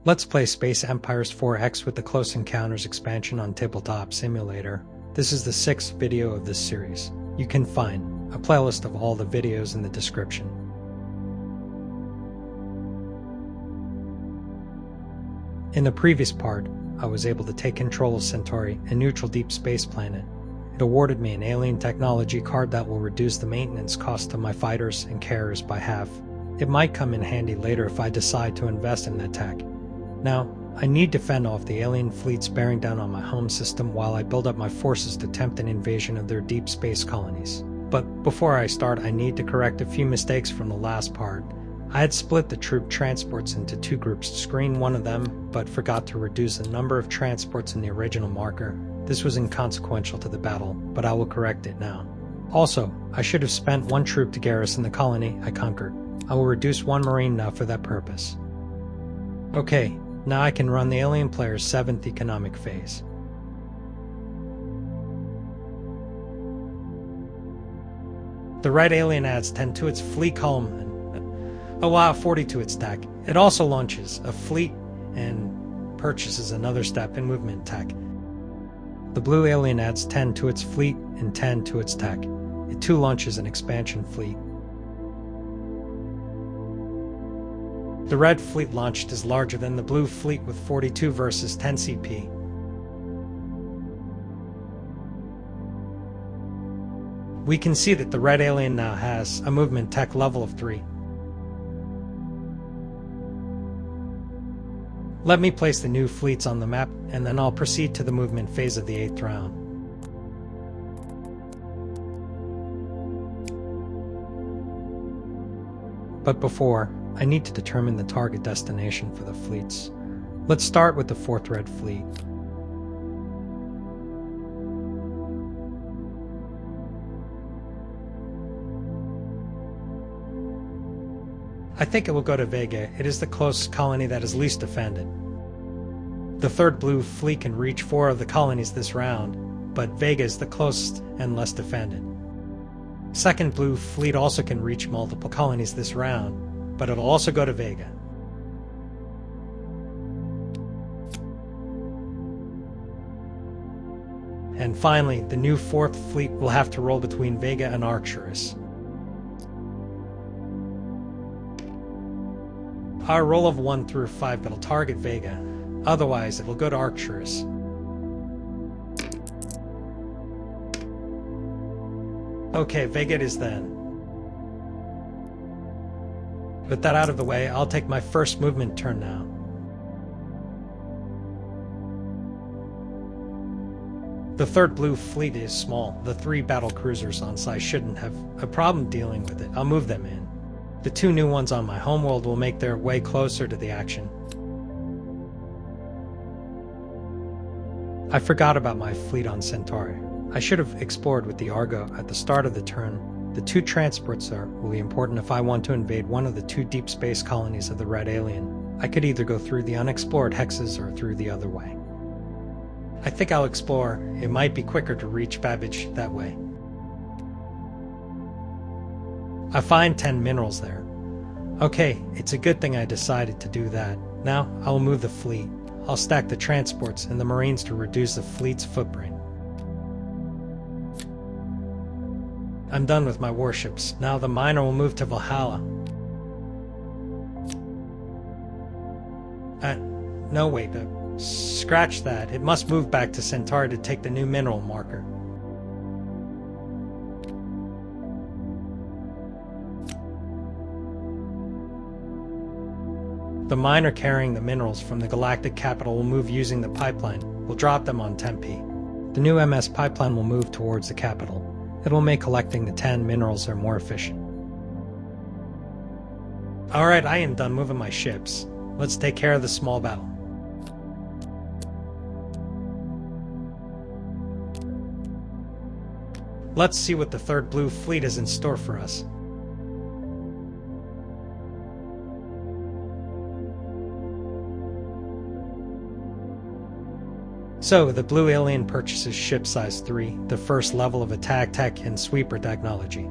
Let's play Space Empires 4X with the Close Encounters expansion on Tabletop Simulator. This is the 6th video of this series. You can find a playlist of all the videos in the description. In the previous part, I was able to take control of Centauri, a neutral deep space planet. It awarded me an alien technology card that will reduce the maintenance cost of my fighters and carriers by half. It might come in handy later if I decide to invest in that tech. Now, I need to fend off the alien fleets bearing down on my home system while I build up my forces to attempt an invasion of their deep space colonies. But before I start, I need to correct a few mistakes from the last part. I had split the troop transports into 2 groups to screen one of them, but forgot to reduce the number of transports in the original marker. This was inconsequential to the battle, but I will correct it now. Also, I should have spent 1 troop to garrison the colony I conquered. I will reduce 1 marine now for that purpose. Okay, now I can run the alien player's 7th economic phase. The red alien adds 10 to its fleet column and 40 to its tech. It also launches a fleet and purchases another step in movement tech. The blue alien adds 10 to its fleet and 10 to its tech. It too launches an expansion fleet. The red fleet launched is larger than the blue fleet with 42 versus 10 CP. We can see that the red alien now has a movement tech level of 3. Let me place the new fleets on the map, and then I'll proceed to the movement phase of the 8th round. But before, I need to determine the target destination for the fleets. Let's start with the 4th Red Fleet. I think it will go to Vega. It is the closest colony that is least defended. The 3rd Blue Fleet can reach 4 of the colonies this round, but Vega is the closest and less defended. 2nd Blue Fleet also can reach multiple colonies this round, but it'll also go to Vega. And finally, the new 4th Fleet will have to roll between Vega and Arcturus. Our roll of 1 through 5 will target Vega, otherwise it will go to Arcturus. Okay, Vega it is then. With that out of the way, I'll take my first movement turn now. The 3rd Blue Fleet is small. The 3 battle cruisers on site shouldn't have a problem dealing with it. I'll move them in. The 2 new ones on my homeworld will make their way closer to the action. I forgot about my fleet on Centauri. I should have explored with the Argo at the start of the turn. The 2 transports will be important if I want to invade one of the 2 deep space colonies of the red alien. I could either go through the unexplored hexes or through the other way. I think I'll explore. It might be quicker to reach Babbage that way. I find 10 minerals there. Okay, it's a good thing I decided to do that. Now, I'll move the fleet. I'll stack the transports and the marines to reduce the fleet's footprint. I'm done with my warships. Now the miner will move to Valhalla. No wait, scratch that. It must move back to Centauri to take the new mineral marker. The miner carrying the minerals from the galactic capital will move using the pipeline. We'll drop them on Tempe. The new MS pipeline will move towards the capital. It will make collecting the 10 minerals more efficient. Alright, I am done moving my ships. Let's take care of the small battle. Let's see what the 3rd Blue Fleet is in store for us. So, the blue alien purchases ship size 3, the first level of attack tech and sweeper technology.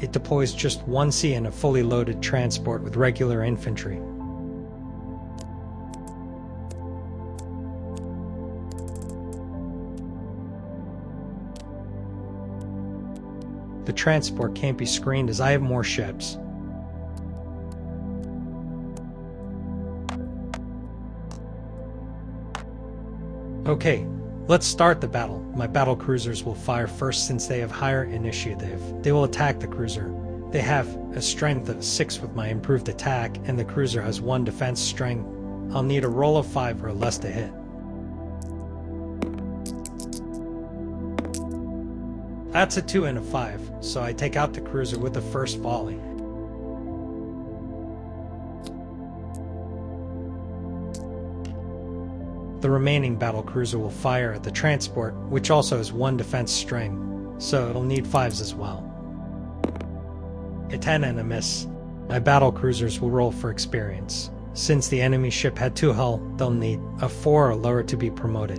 it deploys just one C in a fully loaded transport with regular infantry. The transport can't be screened as I have more ships. Okay, let's start the battle. My battle cruisers will fire first since they have higher initiative. They will attack the cruiser. They have a strength of 6 with my improved attack, and the cruiser has 1 defense strength. I'll need a roll of 5 or less to hit. That's a 2 and a 5, so I take out the cruiser with the first volley. The remaining battle cruiser will fire at the transport, which also has 1 defense strength, so it'll need 5s as well. A 10 and a miss. My battle cruisers will roll for experience. Since the enemy ship had 2 hull, they'll need a 4 or lower to be promoted.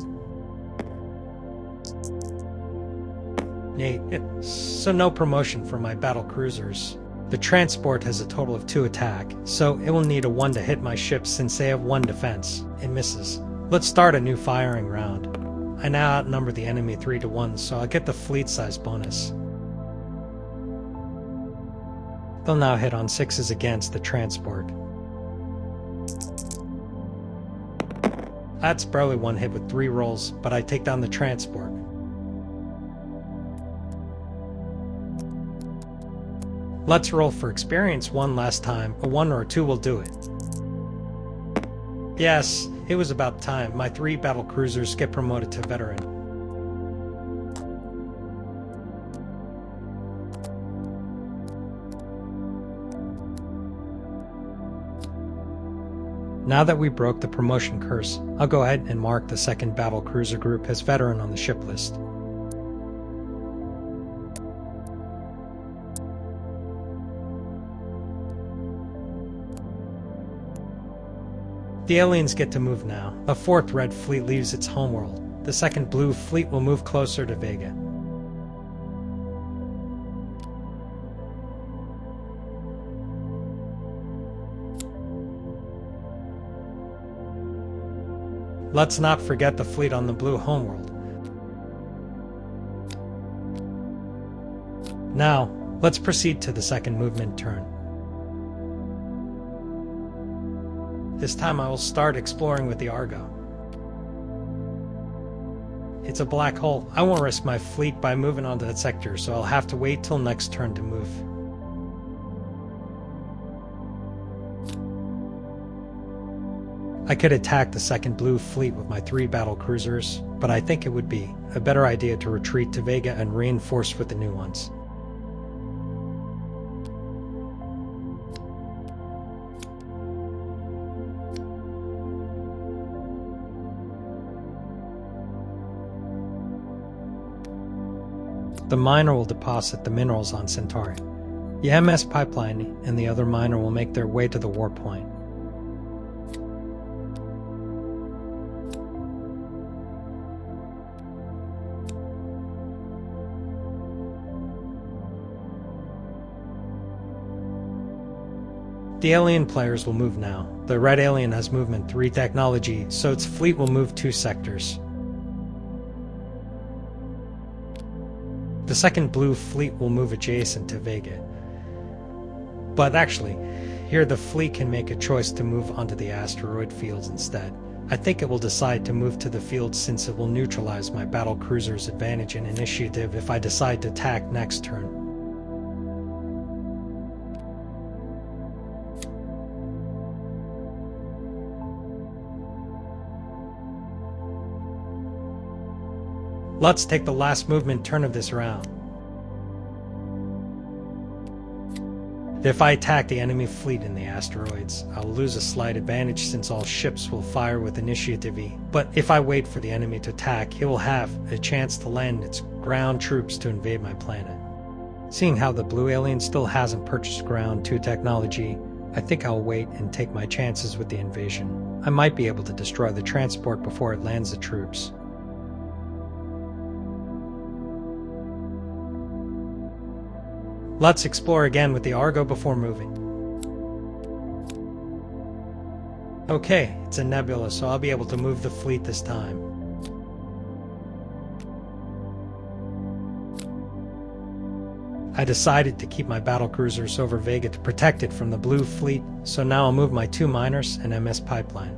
8. So no promotion for my battle cruisers. The transport has a total of 2 attack, so it will need a 1 to hit my ships since they have 1 defense. It misses. Let's start a new firing round. I now outnumber the enemy 3 to 1, so I'll get the fleet size bonus. They'll now hit on 6s against the transport. That's barely 1 hit with 3 rolls, but I take down the transport. Let's roll for experience one last time. A 1 or a 2 will do it. Yes, it was about time. My 3 battle cruisers get promoted to veteran. Now that we broke the promotion curse, I'll go ahead and mark the 2nd battle cruiser group as veteran on the ship list. The aliens get to move now. A 4th red fleet leaves its homeworld. The 2nd blue fleet will move closer to Vega. Let's not forget the fleet on the blue homeworld. Now, let's proceed to the 2nd movement turn. This time I will start exploring with the Argo. It's a black hole. I won't risk my fleet by moving onto that sector, so I'll have to wait till next turn to move. I could attack the 2nd blue fleet with my 3 battle cruisers, but I think it would be a better idea to retreat to Vega and reinforce with the new ones. The miner will deposit the minerals on Centauri. The MS pipeline and the other miner will make their way to the war point. The alien players will move now. The red alien has movement 3 technology, so its fleet will move 2 sectors. The 2nd blue fleet will move adjacent to Vega. But actually, here the fleet can make a choice to move onto the asteroid fields instead. I think it will decide to move to the fields since it will neutralize my battle cruiser's advantage in initiative if I decide to attack next turn. Let's take the last movement turn of this round. If I attack the enemy fleet in the asteroids, I'll lose a slight advantage since all ships will fire with initiative E. But if I wait for the enemy to attack, it will have a chance to land its ground troops to invade my planet. Seeing how the blue alien still hasn't purchased ground 2 technology, I think I'll wait and take my chances with the invasion. I might be able to destroy the transport before it lands the troops. Let's explore again with the Argo before moving. Okay, it's a nebula, so I'll be able to move the fleet this time. I decided to keep my battlecruisers over Vega to protect it from the blue fleet, so now I'll move my 2 miners and MS pipeline.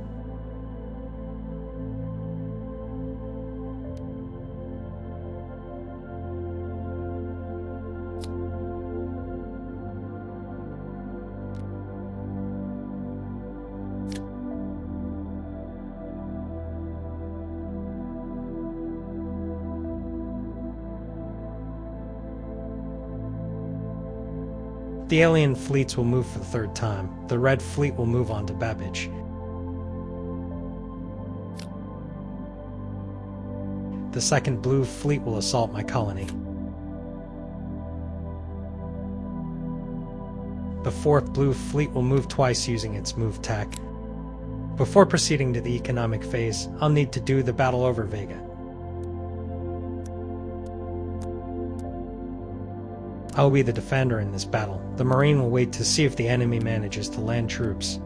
The alien fleets will move for the 3rd time. The red fleet will move on to Babbage. The 2nd blue fleet will assault my colony. The 4th blue fleet will move twice using its move tech. Before proceeding to the economic phase, I'll need to do the battle over Vega. I'll be the defender in this battle. The Marine will wait to see if the enemy manages to land troops.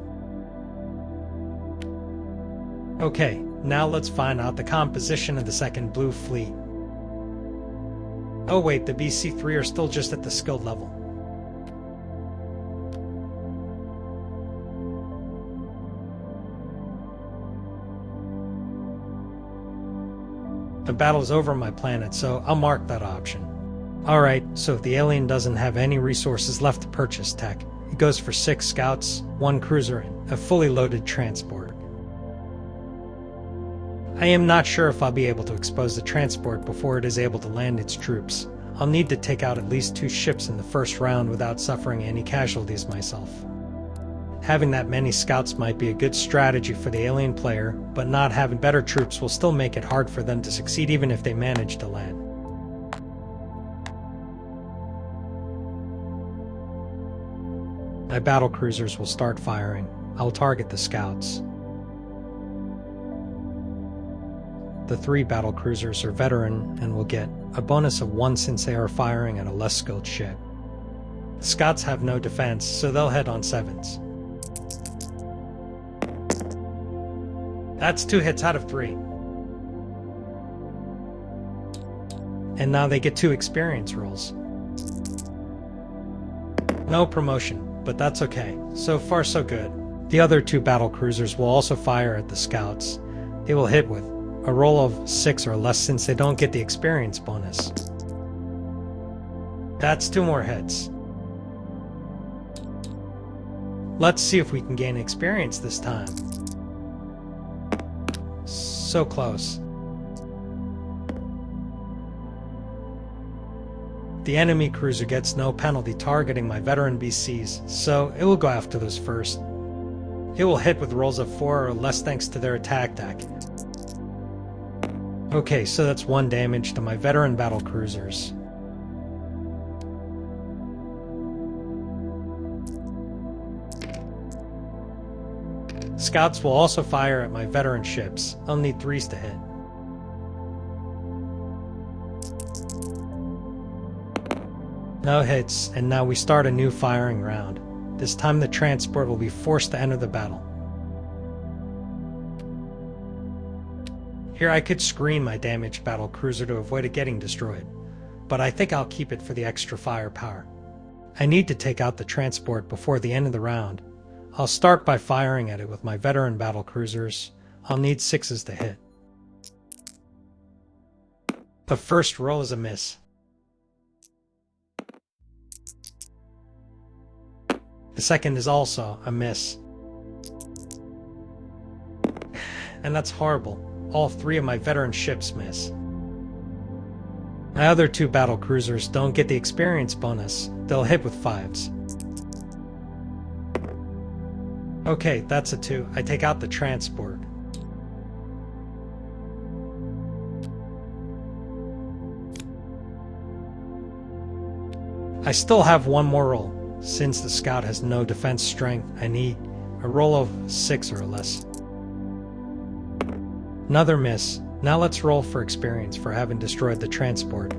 Okay, now let's find out the composition of the 2nd blue fleet. Oh wait, the BC-3 are still just at the skilled level. The battle's over on my planet, so I'll mark that option. Alright, so if the alien doesn't have any resources left to purchase tech, it goes for 6 scouts, 1 cruiser, and a fully loaded transport. I am not sure if I'll be able to expose the transport before it is able to land its troops. I'll need to take out at least 2 ships in the first round without suffering any casualties myself. Having that many scouts might be a good strategy for the alien player, but not having better troops will still make it hard for them to succeed even if they manage to land. My battlecruisers will start firing. I'll target the scouts. The 3 battlecruisers are veteran and will get a bonus of 1 since they are firing at a less skilled ship. The scouts have no defense, so they'll head on 7s. That's 2 hits out of 3. And now they get 2 experience rolls. No promotion, but that's okay. So far so good. The other 2 battlecruisers will also fire at the scouts. They will hit with a roll of 6 or less since they don't get the experience bonus. That's 2 more hits. Let's see if we can gain experience this time. So close. The enemy cruiser gets no penalty targeting my veteran BCs, so it will go after those first. It will hit with rolls of 4 or less thanks to their attack deck. Okay, so that's 1 damage to my veteran battle cruisers. Scouts will also fire at my veteran ships. I'll need 3s to hit. No hits, and now we start a new firing round. This time the transport will be forced to enter the battle. Here I could screen my damaged battle cruiser to avoid it getting destroyed, but I think I'll keep it for the extra firepower. I need to take out the transport before the end of the round. I'll start by firing at it with my veteran battle cruisers. I'll need 6s to hit. The first roll is a miss. The second is also a miss. And that's horrible. All 3 of my veteran ships miss. My other 2 battle cruisers don't get the experience bonus. They'll hit with 5s. Okay, that's a 2. I take out the transport. I still have 1 more roll. Since the scout has no defense strength, I need a roll of 6 or less. Another miss. Now let's roll for experience for having destroyed the transport.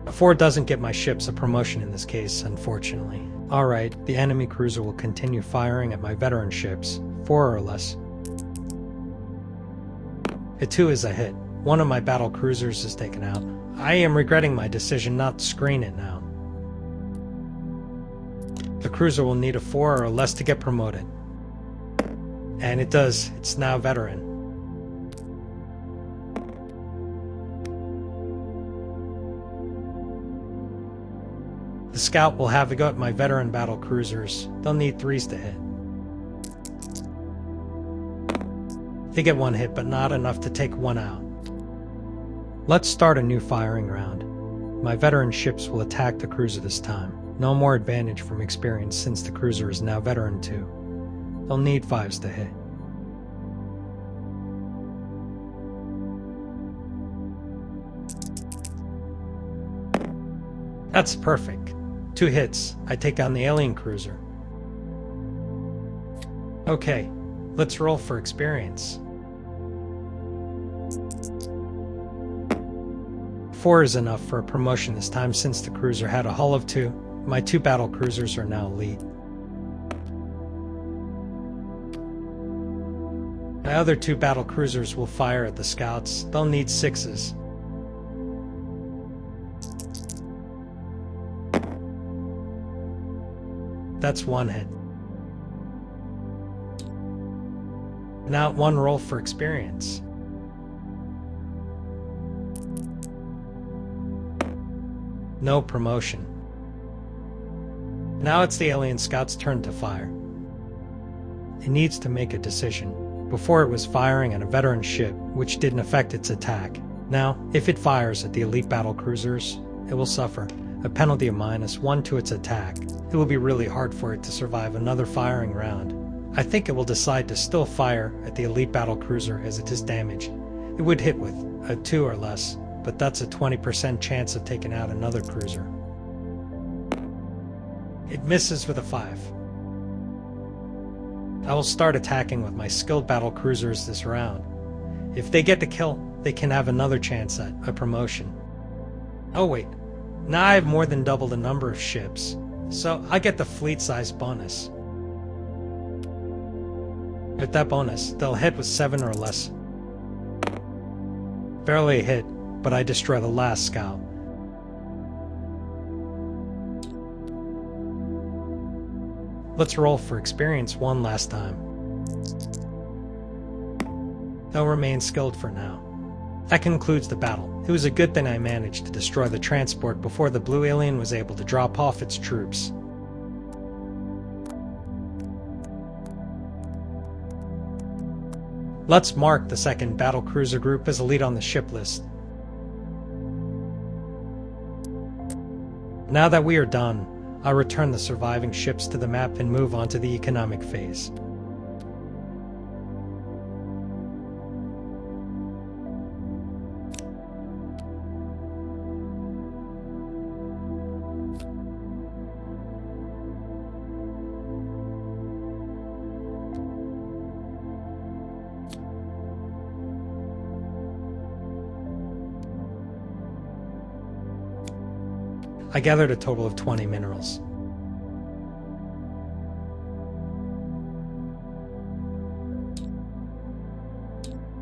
A 4 doesn't get my ships a promotion in this case, unfortunately. Alright, the enemy cruiser will continue firing at my veteran ships, 4 or less. A 2 is a hit. One of my battle cruisers is taken out. I am regretting my decision not to screen it now. The cruiser will need a 4 or less to get promoted. And it does. It's now veteran. The scout will have a go at my veteran battle cruisers. They'll need 3s to hit. They get 1 hit, but not enough to take 1 out. Let's start a new firing round. My veteran ships will attack the cruiser this time. No more advantage from experience since the cruiser is now veteran 2. They'll need 5s to hit. That's perfect. 2 hits. I take down the alien cruiser. Okay, let's roll for experience. 4 is enough for a promotion this time since the cruiser had a hull of 2. My 2 battle cruisers are now elite. My other 2 battle cruisers will fire at the scouts. They'll need 6s. That's 1 hit. Now 1 roll for experience. No promotion. Now it's the alien scout's turn to fire. It needs to make a decision. Before it was firing at a veteran ship, which didn't affect its attack. Now, if it fires at the elite battle cruisers, it will suffer a penalty of -1 to its attack. It will be really hard for it to survive another firing round. I think it will decide to still fire at the elite battle cruiser as it is damaged. It would hit with a 2 or less, but that's a 20% chance of taking out another cruiser. It misses with a 5. I will start attacking with my skilled battle cruisers this round. If they get the kill, they can have another chance at a promotion. Oh wait, now I have more than double the number of ships, so I get the fleet size bonus. With that bonus, they'll hit with 7 or less. Barely a hit, but I destroy the last scout. Let's roll for experience 1 last time. They'll remain skilled for now. That concludes the battle. It was a good thing I managed to destroy the transport before the blue alien was able to drop off its troops. Let's mark the second battle cruiser group as elite on the ship list. Now that we are done, I'll return the surviving ships to the map and move on to the economic phase. I gathered a total of 20 minerals.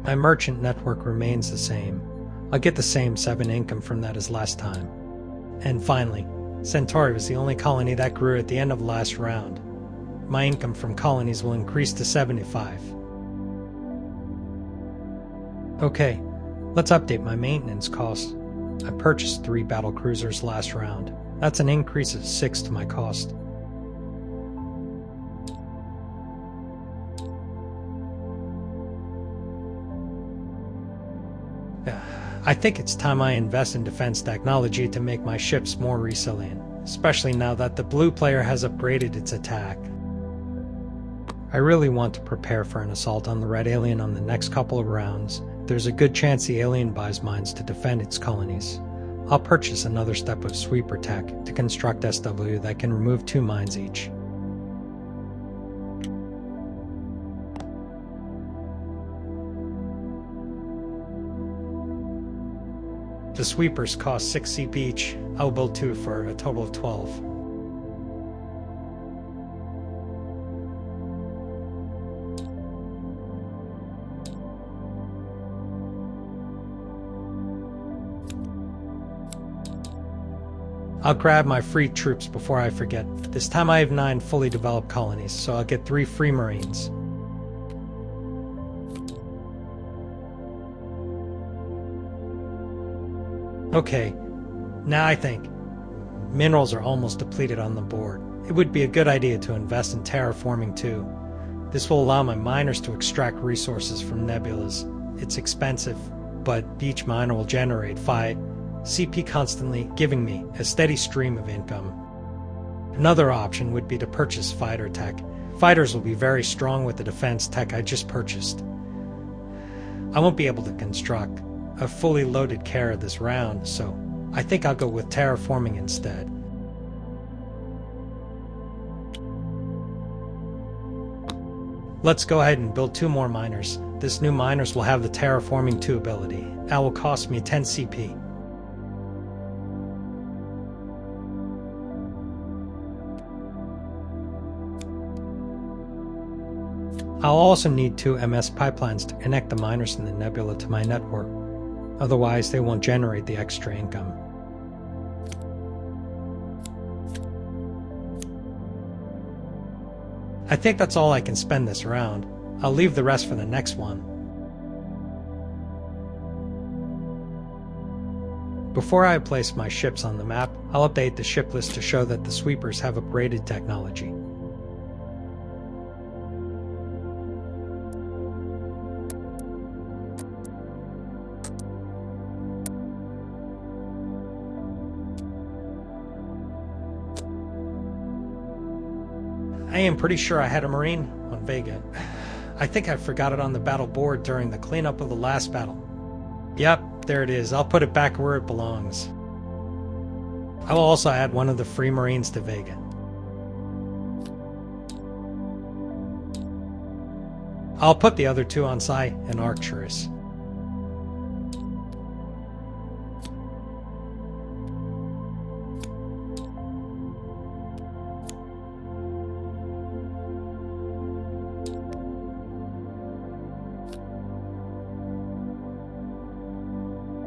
My merchant network remains the same. I'll get the same 7 income from that as last time. And finally, Centauri was the only colony that grew at the end of the last round. My income from colonies will increase to 75. Okay, let's update my maintenance costs. I purchased 3 battle cruisers last round. That's an increase of 6 to my cost. I think it's time I invest in defense technology to make my ships more resilient, especially now that the blue player has upgraded its attack. I really want to prepare for an assault on the red alien on the next couple of rounds. There's a good chance the alien buys mines to defend its colonies. I'll purchase another step of sweeper tech to construct SW that can remove 2 mines each. The sweepers cost 6 CP each. I'll build 2 for a total of 12. I'll grab my free troops before I forget. This time I have 9 fully developed colonies, so I'll get 3 free marines. Okay, now I think. Minerals are almost depleted on the board. It would be a good idea to invest in terraforming too. This will allow my miners to extract resources from nebulas. It's expensive, but each miner will generate 5 CP constantly, giving me a steady stream of income. Another option would be to purchase fighter tech. Fighters will be very strong with the defense tech I just purchased. I won't be able to construct a fully loaded carrier this round, so I think I'll go with terraforming instead. Let's go ahead and build 2 more miners. This new miners will have the terraforming 2 ability. That will cost me 10 CP. I'll also need 2 MS pipelines to connect the miners in the nebula to my network. Otherwise, they won't generate the extra income. I think that's all I can spend this round. I'll leave the rest for the next one. Before I place my ships on the map, I'll update the ship list to show that the sweepers have upgraded technology. I am pretty sure I had a Marine on Vega. I think I forgot it on the battle board during the cleanup of the last battle. Yep, there it is. I'll put it back where it belongs. I will also add one of the free Marines to Vega. I'll put the other 2 on Psi and Arcturus.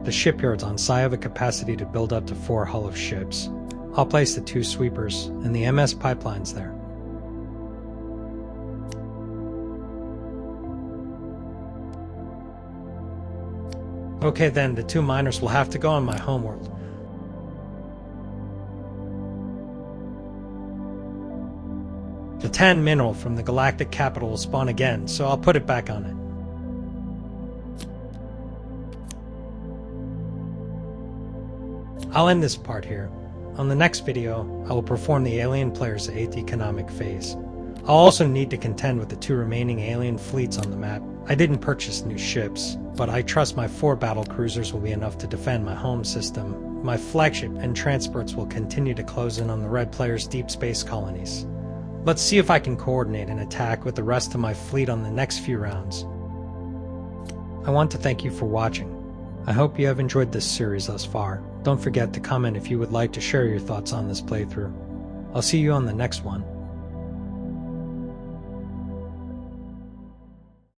The shipyards on Psi have a capacity to build up to 4 hull of ships. I'll place the 2 sweepers and the MS pipelines there. Okay then, the 2 miners will have to go on my homeworld. The 10 mineral from the galactic capital will spawn again, so I'll put it back on it. I'll end this part here. On the next video, I will perform the alien player's 8th economic phase. I'll also need to contend with the 2 remaining alien fleets on the map. I didn't purchase new ships, but I trust my 4 battle cruisers will be enough to defend my home system. My flagship and transports will continue to close in on the red player's deep space colonies. Let's see if I can coordinate an attack with the rest of my fleet on the next few rounds. I want to thank you for watching. I hope you have enjoyed this series thus far. Don't forget to comment if you would like to share your thoughts on this playthrough. I'll see you on the next one.